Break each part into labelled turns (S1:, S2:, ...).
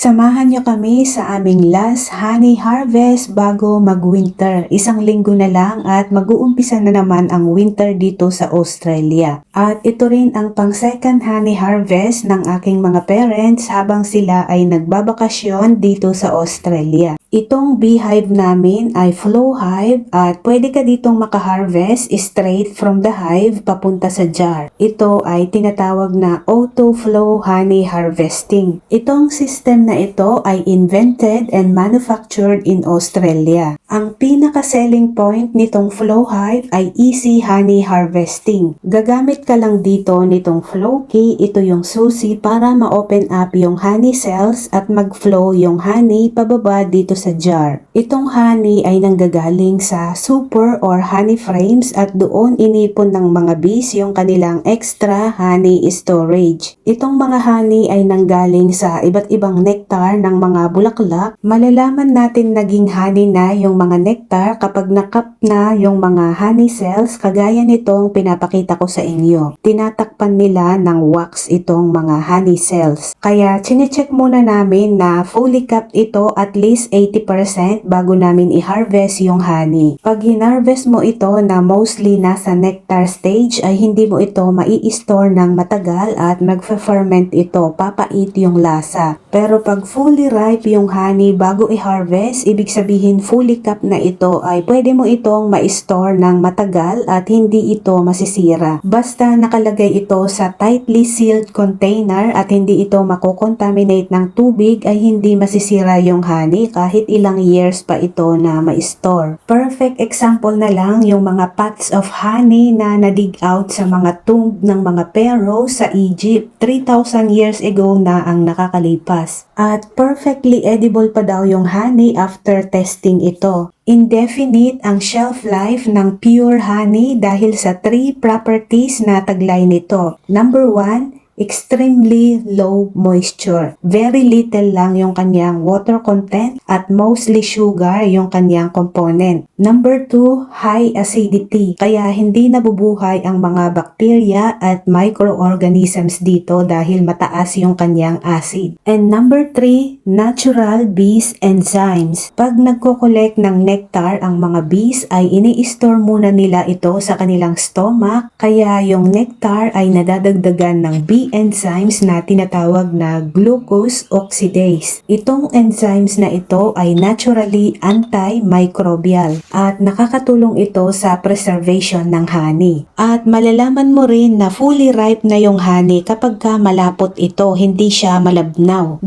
S1: Samahan niyo kami sa aming last honey harvest bago mag-winter. Isang linggo na lang at mag-uumpisa na naman ang winter dito sa Australia. At ito rin ang pang second honey harvest ng aking mga parents habang sila ay nagbabakasyon dito sa Australia. Itong beehive namin ay flow hive at pwede ka ditong makaharvest straight from the hive papunta sa jar. Ito ay tinatawag na auto flow honey harvesting. Itong system na ito ay invented and manufactured in Australia. Ang pinaka-selling point nitong flow hive ay easy honey harvesting. Gagamit ka lang dito nitong flow key, ito yung susi para ma-open up yung honey cells at mag-flow yung honey pababa dito sa jar. Itong honey ay nanggagaling sa super or honey frames at doon inipon ng mga bees yung kanilang extra honey storage. Itong mga honey ay nanggaling sa iba't ibang nectar ng mga bulaklak. Malalaman natin naging honey na yung mga nectar kapag nakap na yung mga honey cells kagaya nitong pinapakita ko sa inyo. Tinatakpan nila ng wax itong mga honey cells. Kaya chinecheck muna namin na fully capped ito at least 80% bago namin i-harvest yung honey. Pag hinarvest mo ito na mostly nasa nectar stage ay hindi mo ito mai-store ng matagal at magfe-ferment ito, papait yung lasa. Pero pag fully ripe yung honey bago i-harvest, ibig sabihin fully capped na ito ay pwede mo itong ma-store ng matagal at hindi ito masisira. Basta nakalagay ito sa tightly sealed container at hindi ito makokontaminate ng tubig ay hindi masisira yung honey kahit ilang years pa ito na ma-store. Perfect example na lang yung mga pots of honey na na-dig out sa mga tomb ng mga pharaoh sa Egypt. 3,000 years ago na ang nakakalipas. At perfectly edible pa daw yung honey after testing ito. Indefinite ang shelf life ng pure honey dahil sa 3 properties na taglay nito. Number 1, extremely low moisture. Very little lang yung kanyang water content at mostly sugar yung kanyang component. Number 2, high acidity. Kaya hindi nabubuhay ang mga bacteria at microorganisms dito dahil mataas yung kanyang acid. And number 3, natural bees enzymes. Pag nagko-collect ng nectar ang mga bees ay ini-store muna nila ito sa kanilang stomach kaya yung nectar ay nadadagdagan ng bee enzymes na tinatawag na glucose oxidase. Itong enzymes na ito ay naturally antimicrobial at nakakatulong ito sa preservation ng honey. At malalaman mo rin na fully ripe na yung honey kapag ka malapot ito, hindi siya malabnaw. 2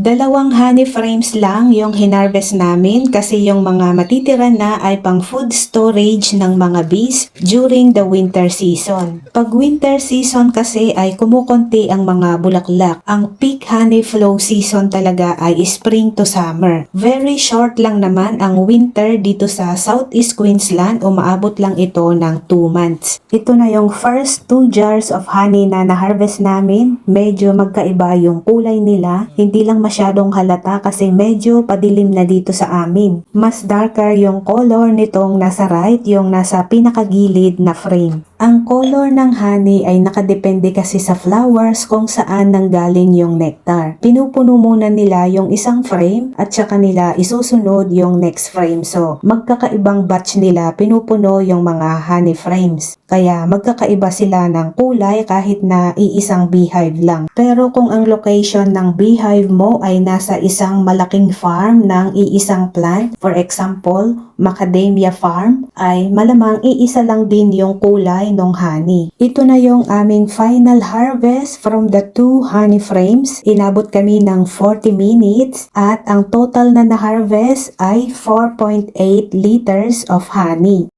S1: honey frames lang yung hinarvest namin kasi yung mga matitira na ay pang food storage ng mga bees during the winter season. Pag winter season kasi ay kumukonti ang mga bulaklak. Ang peak honey flow season talaga ay spring to summer. Very short lang naman ang winter dito sa Southeast Queensland, umaabot lang ito ng 2 months. Ito na yung first 2 jars of honey na na-harvest namin. Medyo magkaiba yung kulay nila. Hindi lang masyadong halata kasi medyo padilim na dito sa amin. Mas darker yung color nitong nasa right, yung nasa pinakagilid na frame. Ang color ng honey ay nakadepende kasi sa flowers kung saan nanggaling yung nectar. Pinupuno muna nila yung isang frame at saka nila isusunod yung next frame. So, magkakaibang batch nila pinupuno yung mga honey frames. Kaya magkakaiba sila ng kulay kahit na iisang beehive lang. Pero kung ang location ng beehive mo ay nasa isang malaking farm ng iisang plant, for example, macadamia farm, ay malamang iisa lang din yung kulay ng honey. Ito na yung aming final harvest from the 2 honey frames. Inabot kami ng 40 minutes at ang total na na-harvest ay 4.8 liters of honey.